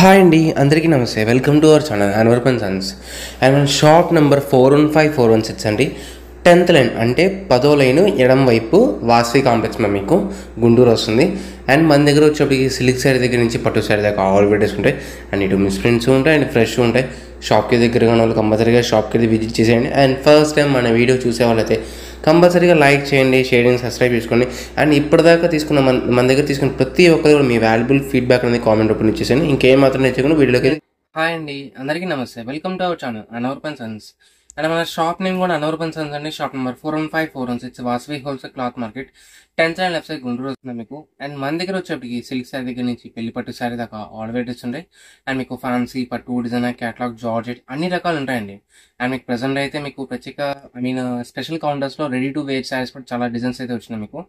Hi అండి, అందరికీ నమస్తే. Welcome to our channel Anwarpan sons. And మన షాప్ నెంబర్ 415416 అండి. 10th లైన్ అంటే 10వ లైన్ ఎడం వైపు వాసవి కాంప్లెక్స్ మీకు గుంటూరు వస్తుంది. అండ్ మన దగ్గర వచ్చేప్పటికి సిల్క్ శారీ దగ్గర నుంచి పట్టు శారీ దాకా ఆల్ వెరైటీస్ ఉంటాయి. అండ్ ఇటు మిస్ ప్రింట్స్ ఉంటాయి అండ్ ఫ్రెష్ ఉంటాయి. షాప్కి దగ్గరగా ఉన్న వాళ్ళు కంపల్సరీగా షాప్కి వెళ్ళి విజిట్ చేసేయండి. అండ్ ఫస్ట్ టైం మన వీడియో చూసే వాళ్ళైతే కంపల్సరీగా లైక్ చేయండి, షేర్ చేయండి, సబ్స్క్రైబ్ చేసుకోండి. అండ్ ఇప్పటిదాకా తీసుకున్న మన దగ్గర తీసుకున్న ప్రతి ఒక్కరు కూడా మీ వాల్యుబుల్ ఫీడ్బ్యాక్ అనేది కామెంట్ రూపంలో ఇచ్చేసాను. ఇంకేం మాత్రం నేర్చుకుని వీడియోకి. హాయ్ అండి, అందరికీ నమస్తే. Welcome to our channel Anwarpan sons. And మన షాప్ నేమ్ కూడా అన్వర్పన్ సన్స్ అండి. Shop number 415416 Vasavi wholesale cloth market 10th line left side Guntur వస్తుంది మీకు. అండ్ మన దగ్గర వచ్చేప్పటికి సిల్క్ శారీ దగ్గర నుంచి పెళ్లి పట్టు శారీ దాకా ఆల్ వెరైటీస్ ఉంటాయి. అండ్ మీకు ఫ్యాన్సీ పట్టు డిజైనర్ క్యాటలాగ్ జార్జెట్ అన్ని రకాలు ఉంటాయండి. అండ్ మీకు ప్రెసెంట్ అయితే మీకు ప్రత్యేక స్పెషల్ కౌంటర్స్లో రెడీ టు వేర్ శారీస్ కూడా చాలా డిజైన్స్ అయితే వచ్చినాయి మీకు.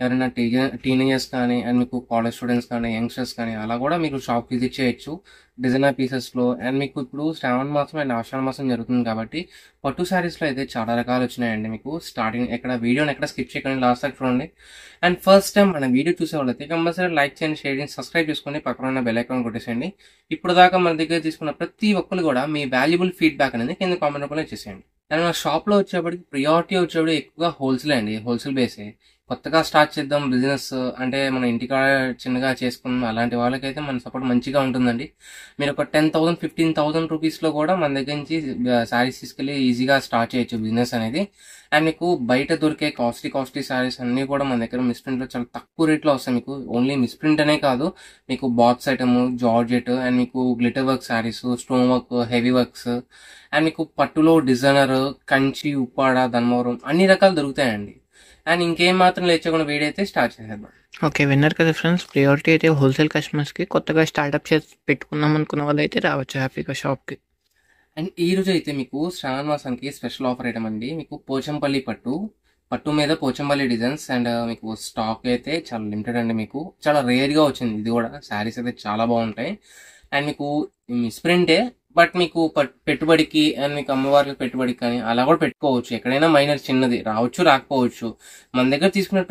ఎవరైనా టీనేజర్స్ కానీ అండ్ మీకు కాలేజ్ స్టూడెంట్స్ కానీ యంగ్స్టర్స్ కానీ అలా కూడా మీకు షాప్ విజిట్ చేయొచ్చు డిజైనర్ పీసెస్లో. అండ్ మీకు ఇప్పుడు శ్రావణ మాసం అండ్ ఆషాఢ మాసం జరుగుతుంది కాబట్టి పట్టు శారీస్లో అయితే చాలా రకాలు వచ్చినాయండి మీకు. స్టార్టింగ్ వీడియోని ఎక్కడ స్కిప్ చేయకండి, లాస్ట్ దాకా చూడండి. అండ్ ఫస్ట్ టైం మన వీడియో చూసే వాళ్ళైతే కంపల్సరీ లైక్ చేయండి, షేర్ చేయండి, సబ్స్క్రైబ్ చేసుకోండి, పక్కన ఉన్న బెల్ ఐకాన్ కొట్టేసేయండి. ఇప్పుడు దాకా మన దగ్గర తీసుకున్న ప్రతి ఒక్కరు కూడా మీ వాల్యుబుల్ ఫీడ్బ్యాక్ అనేది కింద కామెంట్ రూపంలో ఇచ్చేసేయండి. అండ్ మన షాప్లో వచ్చేప్పటికి ప్రియారిటీ వచ్చేప్పటికి ఎక్కువగా హోల్సేల్ అండి, హోల్సేల్ బేసే. కొత్తగా స్టార్ట్ చేద్దాం బిజినెస్ అంటే మన ఇంటికాడ చిన్నగా చేసుకున్నాం అలాంటి వాళ్ళకైతే మన సపోర్ట్ మంచిగా ఉంటుందండి. మీరు ఒక 10,000 15,000 రూపీస్లో కూడా మన దగ్గర నుంచి శారీస్ తీసుకెళ్ళి ఈజీగా స్టార్ట్ చేయొచ్చు బిజినెస్ అనేది. అండ్ మీకు బయట దొరికే కాస్ట్లీ శారీస్ అన్నీ కూడా మన దగ్గర మిస్ప్రింట్లో చాలా తక్కువ రేట్లో వస్తాయి మీకు. ఓన్లీ మిస్ప్రింట్ అనే కాదు, మీకు బాక్స్ ఐటమ్, జార్జెట్ అండ్ మీకు glitter work saris, stone work, heavy works and మీకు పట్టులో డిజైనర్, కంచి, ఉప్పాడ, ధర్మవరం అన్ని రకాలు దొరుకుతాయండి. అండ్ ఇంకేం మాత్రం లేచకుండా వీడియో అయితే స్టార్ట్ చేసేద్దాం. ఓకే, విన్నర్ కదా ఫ్రెండ్స్. ప్రియారిటీ అయితే హోల్సేల్ కస్టమర్స్కి. కొత్తగా స్టార్ట్అప్ చేసి పెట్టుకుందాం అనుకున్న వాళ్ళు అయితే రావచ్చు హ్యాపీగా షాప్కి. అండ్ ఈ రోజు అయితే మీకు శ్రావణ మాసానికి స్పెషల్ ఆఫర్ ఐటమ్ అండి. మీకు పోచంపల్లి పట్టు మీద పోచంపల్లి డిజైన్స్ అండ్ మీకు స్టాక్ అయితే చాలా లిమిటెడ్ అండి. మీకు చాలా రేర్గా వచ్చింది ఇది కూడా. శారీస్ అయితే చాలా బాగుంటాయి. అండ్ మీకు మిస్ప్రింటే బట్ మీకు పెట్టుబడికి అండ్ మీకు అమ్మవారికి పెట్టుబడికి కానీ అలా కూడా పెట్టుకోవచ్చు. ఎక్కడైనా మైనర్ చిన్నది రావచ్చు రాకపోవచ్చు. మన దగ్గర తీసుకునే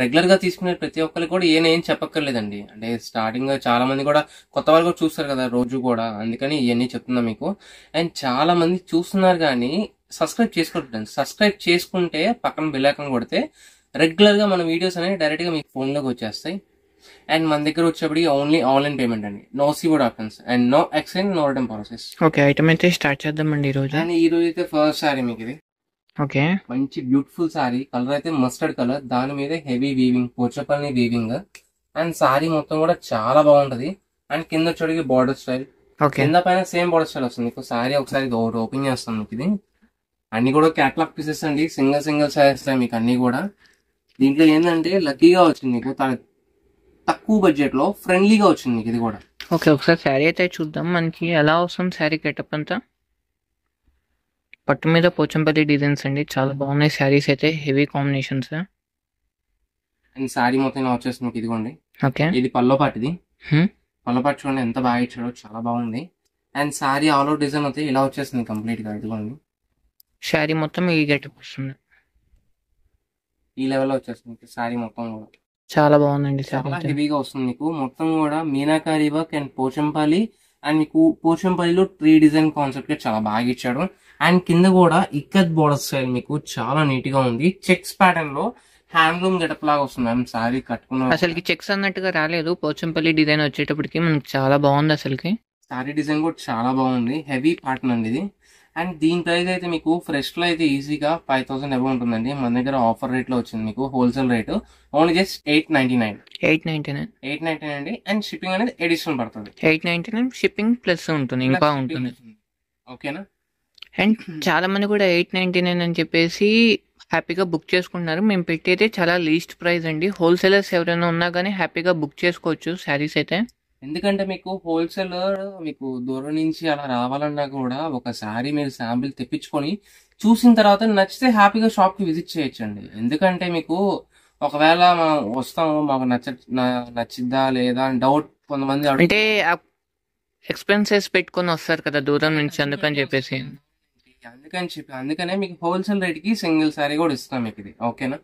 రెగ్యులర్ గా తీసుకునే ప్రతి ఒక్కరికి కూడా ఏం చెప్పక్కర్లేదండి. అంటే స్టార్టింగ్ చాలా మంది కూడా కొత్త వాళ్ళు కూడా చూస్తారు కదా రోజు కూడా, అందుకని ఇవన్నీ చెప్తున్నా మీకు. అండ్ చాలా మంది చూస్తున్నారు కానీ సబ్స్క్రైబ్ చేసుకోవట్లేదు. సబ్స్క్రైబ్ చేసుకుంటే పక్కన బెల్ ఐకాన్ కొడితే రెగ్యులర్ గా మన వీడియోస్ అనేవి డైరెక్ట్ గా మీకు ఫోన్ లోకి వచ్చేస్తాయి. అండ్ మన దగ్గర వచ్చేప్పటికి ఓన్లీ ఆన్లైన్ పేమెంట్ అండి, no COD options and no exchange, no return process. Okay, item అయితే స్టార్ట్ చేద్దామండి ఈ రోజు. అండ్ ఈ రోజు అయితే ఫస్ట్ సారీ మీకు ఇది. ఓకే, మంచి బ్యూటిఫుల్ సారీ. కలర్ అయితే మస్టర్డ్ కలర్, దాని మీద heavy weaving, Pochampally weaving. And sorry మొత్తం కూడా చాలా బాగుంటది. అండ్ కింద వచ్చేటికి బార్డర్ స్టైల్, కింద పైన సేమ్ బార్డర్ స్టైల్ వస్తుంది మీకు. సారీ ఒకసారి ఓపెన్ చేస్తాను మీకు. ఇది అన్ని కూడా క్యాటలాగ్ పీసెస్ అండి, సింగిల్ సారీస్ మీకు అన్ని కూడా. దీంట్లో ఏంటంటే లక్కీగా వచ్చింది మీకు, తక్కువ బడ్జెట్ లో ఫ్రెండ్లీగా వచ్చింది మీకు ఇది కూడా. ఓకే, ఒకసారి శారీ అయితే చూద్దాం మనకి ఎలా వస్తుంది శారీ గెటప్ అంతా. పట్టు మీద పోచంపల్లి డిజైన్స్ అండి, చాలా బాగున్నాయి శారీస్ అయితే, హెవీ కాంబినేషన్స్. అండ్ శారీ మొత్తం ఇలా వచ్చేస్తుంది మీకు ఇదిగోండి. ఓకే, ఇది పల్లోపాటిది. పల్లోపాటి చూడండి ఎంత బాగా ఇచ్చాడో, చాలా బాగుంది. And sari all over design అయితే ఇలా వచ్చేస్తుంది కంప్లీట్ గా. ఇదిగోండి శారీ మొత్తం ఈ గెటప్ వస్తుంది, ఈ లెవెల్లో వచ్చేస్తుంది శారీ మొత్తం కూడా. చాలా బాగుందండి, చాలా హెవీగా వస్తుంది మీకు. మొత్తం కూడా Meenakari work and Pochampally. And మీకు పోచంపల్లిలో ట్రీ డిజైన్ కాన్సెప్ట్ చాలా బాగా ఇచ్చాడు. అండ్ కింద కూడా ఇక్కత్ బోర్డర్ స్టైల్ మీకు చాలా నీట్ గా ఉంది. చెక్స్ ప్యాటర్న్ లో హ్యాండ్లూమ్ గెటప్ లాగా వస్తుంది. అండ్ సారీ కట్టుకున్న అసలుకి చెక్స్ అన్నట్టుగా రాలేదు. పోచంపల్లి డిజైన్ వచ్చేటప్పటికి మనకి చాలా బాగుంది. అసలుకి సారీ డిజైన్ కూడా చాలా బాగుంది, హెవీ ప్యాటర్న్ అండి ఇది. అండ్ దీని ప్రైస్ అయితే మీకు ఫ్రెష్ లో అయితే ఈజీగా 5,000 అబౌవ్ ఉంటుందండి. మన దగ్గర ఆఫర్ రేట్ లో వచ్చింది మీకు, హోల్సేల్ రేట్ ఓన్లీ జస్ట్ 899 అండి. అండ్ షిప్పింగ్ అనేది ఎడిషనల్ పడుతుంది. 899 షిప్పింగ్ ప్లస్ ఉంటుంది, ఇంకా ఉంటుంది. ఓకేనా. అండ్ చాలా మంది కూడా 899 అని చెప్పేసి హ్యాపీగా బుక్ చేసుకుంటున్నారు. మేము పెట్టేది చాలా లీస్ట్ ప్రైస్ అండి. హోల్సేలర్స్ ఎవరైనా ఉన్నా కానీ హ్యాపీగా బుక్ చేసుకోవచ్చు శారీస్ అయితే. ఎందుకంటే మీకు హోల్సేలర్ మీకు దూరం నుంచి అలా రావాలన్నా కూడా ఒకసారి మీరు శాంపిల్ తెప్పించుకొని చూసిన తర్వాత నచ్చితే హ్యాపీగా షాప్ కి విజిట్ చేయొచ్చండి. ఎందుకంటే మీకు ఒకవేళ వస్తాము మాకు నచ్చిద్దా లేదా అని డౌట్ కొంతమంది అంటే ఎక్స్పెన్సెస్ పెట్టుకొని వస్తారు కదా దూరం నుంచి, అందుకనే మీకు హోల్సేల్ రేట్ కి సింగిల్ సారీ కూడా ఇస్తాం మీకు ఇది. ఓకేనా.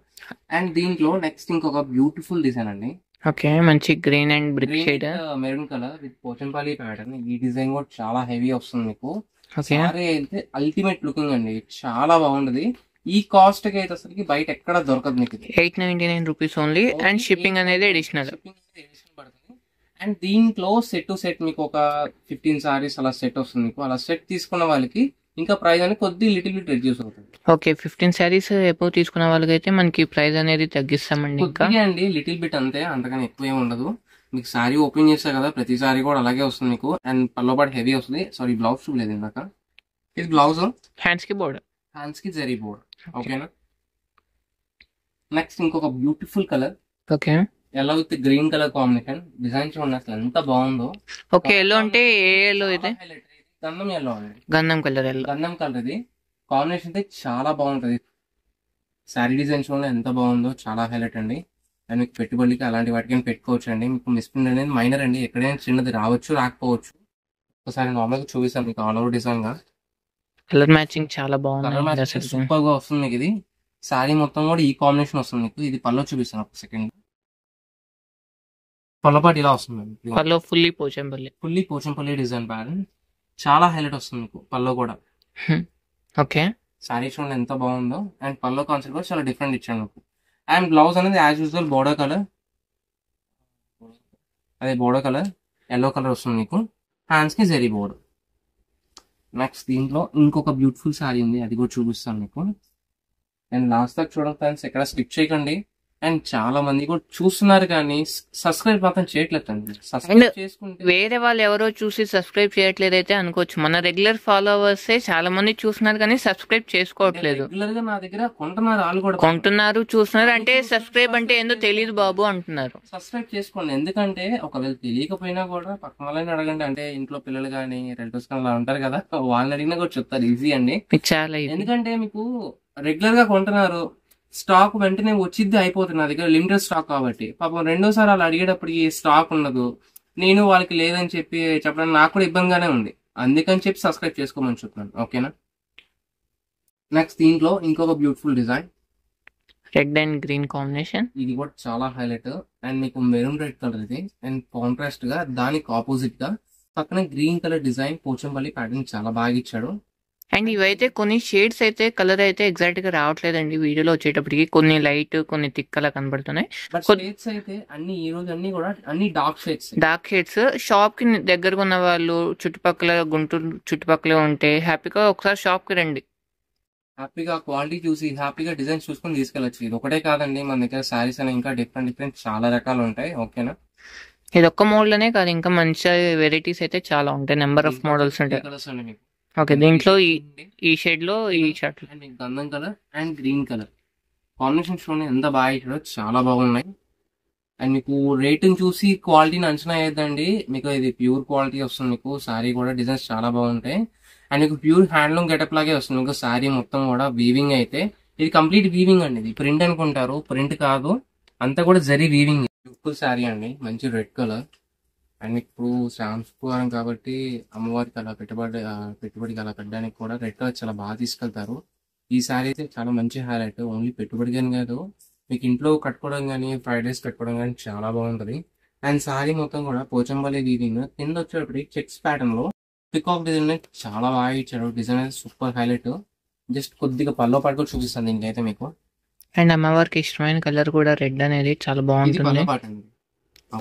అండ్ దీంట్లో నెక్స్ట్ ఇంకొక బ్యూటిఫుల్ డిజైన్ అండి. ఓకే, మంచి green and brick green shade. Maroon colour with Pochampally pattern. ఈ డిజైన్ కూడా చాలా హెవీ వస్తుంది మీకు. ఓకే, సారీ అయితే అల్టిమేట్ లుకింగ్ అండి, చాలా బాగుంటది. ఈ కాస్ట్ కి అయితే అసలు బయట ఎక్కడ దొరకదు మీకు. 899 రూపీస్ ఓన్లీ అండ్ షిప్పింగ్ అనేది అడిషనల్. షిప్పింగ్ అనేది అడిషనల్ పడుతుంది. అండ్ దీంట్లో సెట్ టు సెట్ మీకు ఒక 15 సారీస్ అలా సెట్ వస్తుంది మీకు. అలా సెట్ తీసుకున్న వాళ్ళకి ఇంకా ప్రైస్ అనేది కొద్ది లిటిల్ బిట్ రెడ్యూస్ అవుతుంది. ఓకే, 15 శారీస్ ఎప్పుడు తీసుకున్న వాళ్ళకైతే మనకి ప్రైస్ అనేది తగ్గిస్తామండి. ఇంకా కొద్దిగా అండి, లిటిల్ బిట్ అంతే, అంతగానే ఎక్కువ ఏమి ఉండదు. మీకు సారీ ఓపెన్ చేస్తారు కదా, ప్రతి సారీ కూడా అలాగే వస్తుంది మీకు. అండ్ పల్లో పాటు హెవీ వస్తుంది. సారీ, బ్లౌజ్ చూడలేదు ఇందాక. ఇది బ్లౌజ్, హ్యాండ్స్ కి బోర్డర్, హ్యాండ్స్ కి జరీ బోర్డ్. ఓకేనా. నెక్స్ట్ ఇంకొక beautiful colour. Okay, yellow with green colour combination. Design చూడండి అసలు ఎంత బాగుందో. ఓకే. ఎల్లో అంటే ఏ ఎల్లో ఇది? గంధం ఎల్లో అండి, గంధం కలర్ ఎల్లో. గంధం కలర్. ఇది కాంబినేషన్ అయితే చాలా బాగుంటది. శారీ డిజైన్ చూడండి ఎంత బాగుందో, చాలా హైలైట్ అండి. అండ్ మీకు పెట్టుబడికి అలాంటి వాటికి పెట్టుకోవచ్చు అండి. మీకు మిస్ప్రింట్ అనేది మైనర్ అండి, ఎక్కడైనా చిన్నది రావచ్చు రాకపోవచ్చు. ఒకసారి నార్మల్గా చూపిస్తాను మీకు ఆల్ ఓవర్ డిజైన్ గా. కలర్ మ్యాచింగ్ చాలా కలర్ బాగుంది మ్యాచింగ్ సూపర్ గా వస్తుంది మీకు. ఇది శారీ మొత్తం కూడా ఈ కాంబినేషన్ వస్తుంది మీకు. ఇది పల్లో చూపిస్తాను ఒక సెకండ్. పల్లపాటి ఇలా వస్తుంది. పల్లో fully Pochampally, fully Pochampally design pattern, చాలా హైలైట్ వస్తుంది మీకు పల్లో కూడా. ఓకే. శారీ చూడండి ఎంత బాగుందో. అండ్ పల్లో కాన్సెప్ట్ కూడా చాలా డిఫరెంట్ ఇచ్చాను మీకు. అండ్ బ్లౌజ్ అనేది యాజ్ యూజువల్ బోర్డర్ కలర్, అదే బోర్డర్ కలర్ ఎల్లో కలర్ వస్తుంది మీకు. హ్యాండ్స్ కి జరీ బోర్డర్. నెక్స్ట్ దీంట్లో ఇంకొక బ్యూటిఫుల్ శారీ ఉంది, అది కూడా చూపిస్తాను మీకు. అండ్ లాస్ట్ దాకా చూడండి ఫ్రెండ్స్, ఎక్కడ స్కిప్ చేయకండి. అండ్ చాలా మంది కూడా చూస్తున్నారు కానీ సబ్స్క్రైబ్ మాత్రం చేయట్లేదండి. సబ్స్క్రైబ్ చేసుకుంటే వేరే వాళ్ళు ఎవరో చూసి సబ్స్క్రైబ్ చేయట్లేదైతే అనుకోవచ్చు. మన రెగ్యులర్ ఫాలోవర్స్ చాలా మంది చూస్తున్నారు కానీ సబ్స్క్రైబ్ చేసుకోవట్లేదు. రెగ్యులర్ గా నా దగ్గర కొంటున్నారు, వాళ్ళు కూడా కొంటున్నారు, చూస్తున్నారు. అంటే సబ్స్క్రైబ్ అంటే ఏందో తెలియదు బాబు అంటున్నారు. సబ్స్క్రైబ్ చేసుకోండి. ఎందుకంటే ఒకవేళ తెలియకపోయినా కూడా పక్కన వాళ్ళని అడగండి. అంటే ఇంట్లో పిల్లలు కానీ రిలేటివ్స్ కానీ అలా ఉంటారు కదా, వాళ్ళని అడిగినా కూడా చెప్తారు. ఈజీ అండి, మీకు చాలా easy. ఎందుకంటే మీకు రెగ్యులర్ గా కొంటున్నారు, స్టాక్ వెంటనే వచ్చిద్ది అయిపోతుంది. నా దగ్గర లిమిటెడ్ స్టాక్ కాబట్టి పాపం రెండోసారి వాళ్ళు అడిగేటప్పటికి స్టాక్ ఉండదు. నేను వాళ్ళకి లేదని చెప్పి చెప్పడానికి నాకు కూడా ఇబ్బందిగానే ఉంది. అందుకని చెప్పి సబ్స్క్రైబ్ చేసుకోమని చెప్తున్నాను. ఓకేనా. నెక్స్ట్ దీంట్లో ఇంకొక beautiful design, red and green combination. ఇది కూడా చాలా హైలైట్. అండ్ మీకు మెరూన్ రెడ్ కలర్ ఇది. అండ్ కాంట్రాస్ట్ గా దానికి ఆపోజిట్ గా పక్కన green colour design Pochampally pattern చాలా బాగా ఇచ్చాడు. అండ్ ఇవైతే కొన్ని షేడ్స్ అయితే కలర్ అయితే ఎగ్జాక్ట్ గా రావట్లేదండి వీడియోలో వచ్చేటప్పటికి. కొన్ని లైట్, కొన్ని థిక్ అలా కనబడుతున్నాయి. బట్ షేడ్స్ అయితే అన్ని ఈ రోజు అన్ని కూడా అన్ని dark shades. Dark shades. Shop కి దగ్గరగా ఉన్న వాళ్ళు చుట్టుపక్కల గుంటూరు చుట్టుపక్కల ఉంటే హ్యాపీగా ఒకసారి షాప్ కి రండి. హ్యాపీగా క్వాలిటీ చూసి హ్యాపీగా డిజైన్ చూసుకొని తీసుకెళ్ళచ్చు. ఇది ఒకటే కాదండి, మన దగ్గర శారీస్ అనేవి ఇంకా డిఫరెంట్ చాలా రకాలు ఉంటాయి. ఓకేనా. ఇది ఒక్క మోడల్ అనే కాదు, ఇంకా మంచి వెరైటీస్ అయితే చాలా ఉంటాయి. నెంబర్ ఆఫ్ మోడల్స్ ఉంటాయి. కలర్స్ అండి మీకు. ఓకే, దీంట్లో ఈ షేడ్ లో ఈ షర్ట్ అండ్ మీకు గంధం colour and green colour combination చూడండి ఎంత బాగా ఇచ్చాడో, చాలా బాగున్నాయి. అండ్ మీకు రేటింగ్ చూసి క్వాలిటీని అంచనా వేయద్దండి, మీకు ఇది ప్యూర్ క్వాలిటీ వస్తుంది మీకు. శారీ కూడా డిజైన్స్ చాలా బాగుంటాయి. అండ్ మీకు ప్యూర్ హ్యాండ్లూమ్ గెటప్ లాగే వస్తుంది మీకు. శారీ మొత్తం కూడా వీవింగ్ అయితే ఇది కంప్లీట్ వీవింగ్ అండి. ఇది ప్రింట్ అనుకుంటారు, ప్రింట్ కాదు, అంతా కూడా జరీ వీవింగ్. బ్యూటిఫుల్ శారీ అండి, మంచి రెడ్ కలర్. అండ్ ఇప్పుడు సంస్కారం కాబట్టి అమ్మవారికి అలా పెట్టుబడికి అలా పెట్టడానికి కూడా రెడ్ కలర్ చాలా బాగా తీసుకెళ్తారు. ఈ శారీ అయితే చాలా మంచి హైలైట్. ఓన్లీ పెట్టుబడి కానీ కాదు, మీకు ఇంట్లో కట్టుకోవడం కానీ ఫ్రైడ్ రైస్ కట్టుకోవడం కానీ చాలా బాగుంటది. అండ్ శారీ మొత్తం కూడా పోచంపల్లి వీవింగ్. కింద వచ్చేటప్పటికి చెక్స్ ప్యాటర్న్ లో పికాక్ డిజైన్ చాలా బాగా ఇచ్చాడు. డిజైన్ అయితే సూపర్ హైలైట్. జస్ట్ కొద్దిగా పల్లో పాటు కూడా చూపిస్తాను దీనికైతే మీకు. అండ్ అమ్మవారికి ఇష్టమైన కలర్ కూడా రెడ్ అనేది చాలా బాగుంటుంది. పల్లో పాటు అండి,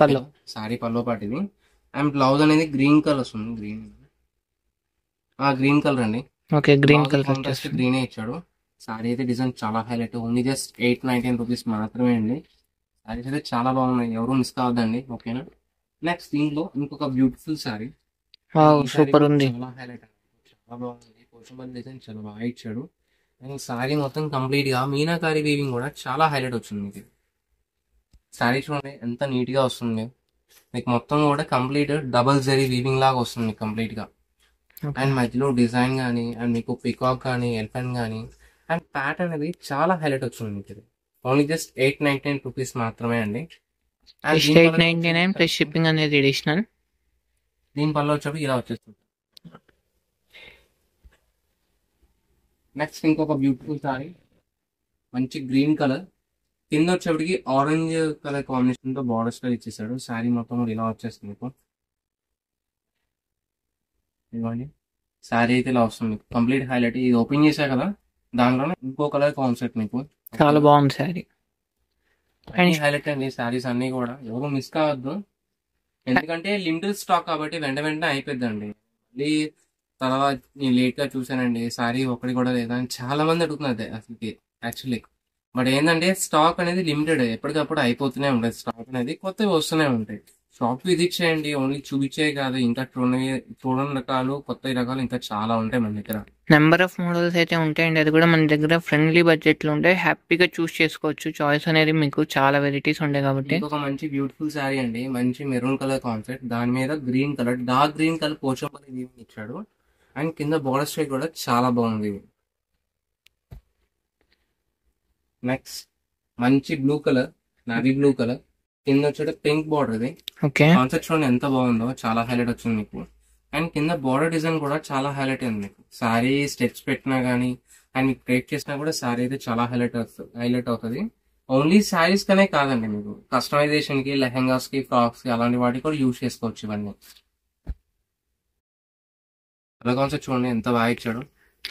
పల్లో సారీ పల్లో పాటు ఇది. అండ్ బ్లౌజ్ అనేది గ్రీన్ కలర్ వస్తుంది. గ్రీన్ కలర్ అండి. ఓకే, గ్రీన్ కలర్ గ్రీన్ ఇచ్చాడు. సారీ అయితే డిజైన్ చాలా హైలైట్. ఓన్లీ జస్ట్ 899 రూపీస్ మాత్రమే అండి. సారీస్ అయితే చాలా బాగున్నాయి, ఎవరు మిస్ కావద్దండి. ఓకేనా. నెక్స్ట్ దీంట్లో ఇంకొక బ్యూటిఫుల్ సారీ, సూపర్ ఉంది, చాలా హైలైట్ అండి, చాలా బాగుంది. పోచంపల్లి డిజైన్ చాలా బాగా ఇచ్చాడు. అండ్ సారీ మొత్తం కంప్లీట్ గా మీనాకారి వీవింగ్ కూడా చాలా హైలైట్ వచ్చింది మీకు. సారీ చూడండి ఎంత నీట్ గా వస్తుంది మీకు. మొత్తం కూడా కంప్లీట్ డబుల్ జరీ వీవింగ్ లాగా వస్తుంది మీకు కంప్లీట్ గా. అండ్ మధ్యలో డిజైన్ కానీ, అండ్ మీకు పికాక్ కానీ, ఎలిఫెంట్ కానీ, అండ్ ప్యాటర్న్ అనేది చాలా హైలైట్ వచ్చింది మీకు. ఇది ఓన్లీ జస్ట్ 899 రూపీస్ మాత్రమే అండి. 899 ప్లస్ షిప్పింగ్ అనేది అడిషనల్. దీని పళ్ళు వచ్చేప్పుడు ఇలా వచ్చేస్తుంది. నెక్స్ట్ ఇంకొక బ్యూటిఫుల్ సారీ, మంచి గ్రీన్ కలర్ కింద వచ్చేప్పటికి ఆరెంజ్ కలర్ కాంబినేషన్ తో బార్డర్స్ కలర్ ఇచ్చేసాడు. శారీ మొత్తం కూడా ఇలా వచ్చేస్తుంది మీకు. ఇవ్వండి శారీ అయితే ఇలా వస్తుంది మీకు. Complete highlight. ఇది ఓపెన్ చేశా కదా, దానిలోనే ఇంకో కలర్ కాన్సెప్ట్ మీకు. చాలా బాగుంది శారీ. అన్ని హైలైట్ అండి శారీస్ అన్ని కూడా. ఎవరు మిస్ కావద్దు, ఎందుకంటే లిమిటెడ్ స్టాక్ కాబట్టి వెంటనే అయిపోద్దండి. మళ్ళీ తర్వాత నేను లేట్ గా చూసానండి, శారీ ఒకటి కూడా లేదని చాలా మంది అడుగుతున్నారు అసలుకి యాక్చువల్లీ. బట్ ఏంటంటే స్టాక్ అనేది లిమిటెడ్, ఎప్పటికప్పుడు అయిపోతూనే ఉంటుంది. స్టాక్ అనేది కొత్తవి వస్తూనే ఉంటాయి. షాప్ విజిట్ చేయండి, ఓన్లీ చూపించే కాదు, ఇంకా చూడని రకాలు, కొత్త రకాలు ఇంకా చాలా ఉంటాయి మన దగ్గర. నెంబర్ ఆఫ్ మోడల్స్ అయితే ఉంటాయండి. అది కూడా మన దగ్గర ఫ్రెండ్లీ బడ్జెట్లో ఉంటాయి. హ్యాపీగా చూస్ చేసుకోవచ్చు. చాయిస్ అనేది మీకు చాలా వెరైటీస్ ఉంటాయి కాబట్టి. ఒక మంచి బ్యూటిఫుల్ శారీ అండి, మంచి మెరూన్ కలర్ కాన్సెప్ట్, దాని మీద green colour, dark green colour Pochampally ఇచ్చాడు. అండ్ కింద బోర్డర్ స్ట్రైక్ కూడా చాలా బాగుంది. నెక్స్ట్ మంచి blue colour, navy blue colour, కింద వచ్చే పింక్ బార్డర్. ఇది ఓకే, కాన్సెప్ట్ చూడండి ఎంత బాగుందో, చాలా హైలైట్ వచ్చింది మీకు. అండ్ కింద బార్డర్ డిజైన్ కూడా చాలా హైలైట్ అయింది మీకు. శారీ స్టెప్స్ పెట్టినా గానీ అండ్ మీకు బ్రేక్ చేసినా కూడా శారీ అయితే చాలా హైలైట్ అవుతుంది. ఓన్లీ శారీస్ కనే కాదండి, మీకు కస్టమైజేషన్ కి, లెహెంగాస్ కి, ఫ్రాక్స్ కి, అలాంటి వాటికి కూడా యూజ్ చేసుకోవచ్చు ఇవన్నీ. అలా కాన్సెప్ట్ చూడండి ఎంత బాగా ఇచ్చాడు.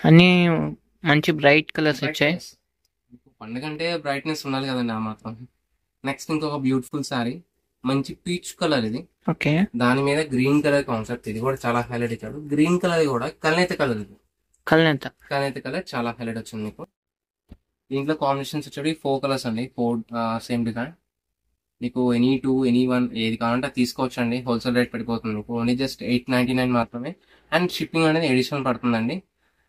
అన్ని మంచి బ్రైట్ కలర్స్ వచ్చాయి. పండుగ అంటే బ్రైట్నెస్ ఉండాలి కదండి ఆ మాత్రం. నెక్స్ట్ ఇంకొక బ్యూటిఫుల్ శారీ, మంచి పీచ్ కలర్. ఇది ఓకే, దాని మీద గ్రీన్ కలర్ కాన్సెప్ట్, ఇది కూడా చాలా హైలైట్ ఇచ్చాడు. గ్రీన్ కలర్ కూడా కల్నేత కలర్, ఇది కల్నేత కలర్ చాలా హైలైట్ వచ్చింది మీకు. దీంట్లో కాంబినేషన్స్ వచ్చేది 4 కలర్స్ అండి, 4 సేమ్ డిజైన్. మీకు ఎనీ 2 ఎనీ 1 ఏది కావాలంటే తీసుకోవచ్చు అండి. హోల్సేల్ రేట్ పడిపోతుంది మీకు, ఓన్లీ జస్ట్ 899 మాత్రమే. అండ్ షిప్పింగ్ అనేది ఎడిషనల్ పడుతుందండి.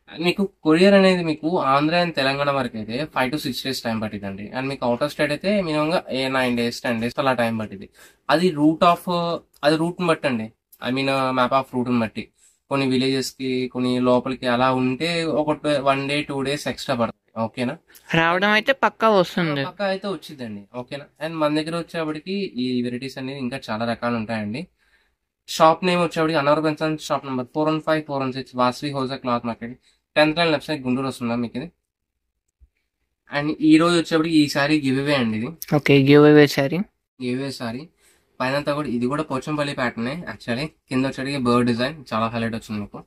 మీకు కొరియర్ అనేది మీకు ఆంధ్ర అండ్ తెలంగాణ వరకు అయితే 5 to 6 days టైం పట్టిందండి. అండ్ మీకు అవుట్ ఆఫ్ స్టేట్ అయితే మినిమంగా 9 days 10 days అలా టైం పట్టింది. అది రూట్ని బట్టి అండి, ఐ మీన్ మ్యాప్ ఆఫ్ రూట్ని బట్టి. కొన్ని విలేజెస్ కి, కొన్ని లోపలికి అలా ఉంటే ఒక 1 day 2 days ఎక్స్ట్రా పడుతుంది. ఓకేనా, రావడం అయితే పక్కా వస్తుంది, పక్కా అయితే వచ్చిందండి. ఓకేనా. అండ్ మన దగ్గర వచ్చేప్పటికి ఈ వెరైటీస్ అనేది ఇంకా చాలా రకాలు ఉంటాయండి. షాప్ నేమ్ వచ్చేప్పటికి Anwar Benson, shop number 415 416 Vasavi wholesale cloth market, 10th line left side, Guntur వస్తుందా మీకు ఇది. అండ్ ఈ రోజు వచ్చేప్పటికి ఈ సారీ గివ్ అవే అండి. ఇది okay, give away sorry. Give away sorry పైన కూడా, ఇది కూడా పోచంపల్లి ప్యాటర్న్ యాక్చువల్లీ. కింద వచ్చేటికి బర్డ్ డిజైన్ చాలా హైలైట్ వచ్చింది మీకు.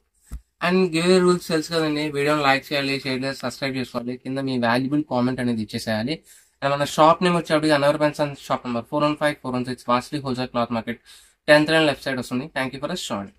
అండ్ గివ్ అవే రూల్స్ తెలుసు కదండి, వీడియోని లైక్ చేయాలి, షేర్ చేయాలి, సబ్స్క్రైబ్ చేసుకోవాలి, కింద మీ వాల్యుబుల్ కామెంట్ అనేది ఇచ్చేసేయాలి. అండ్ మన షాప్ నేమ్ వచ్చేప్పటికి Anwar Benson, shop number 415 416 Vasavi wholesale cloth market, 10th line left side వస్తుంది. Thank you for a short.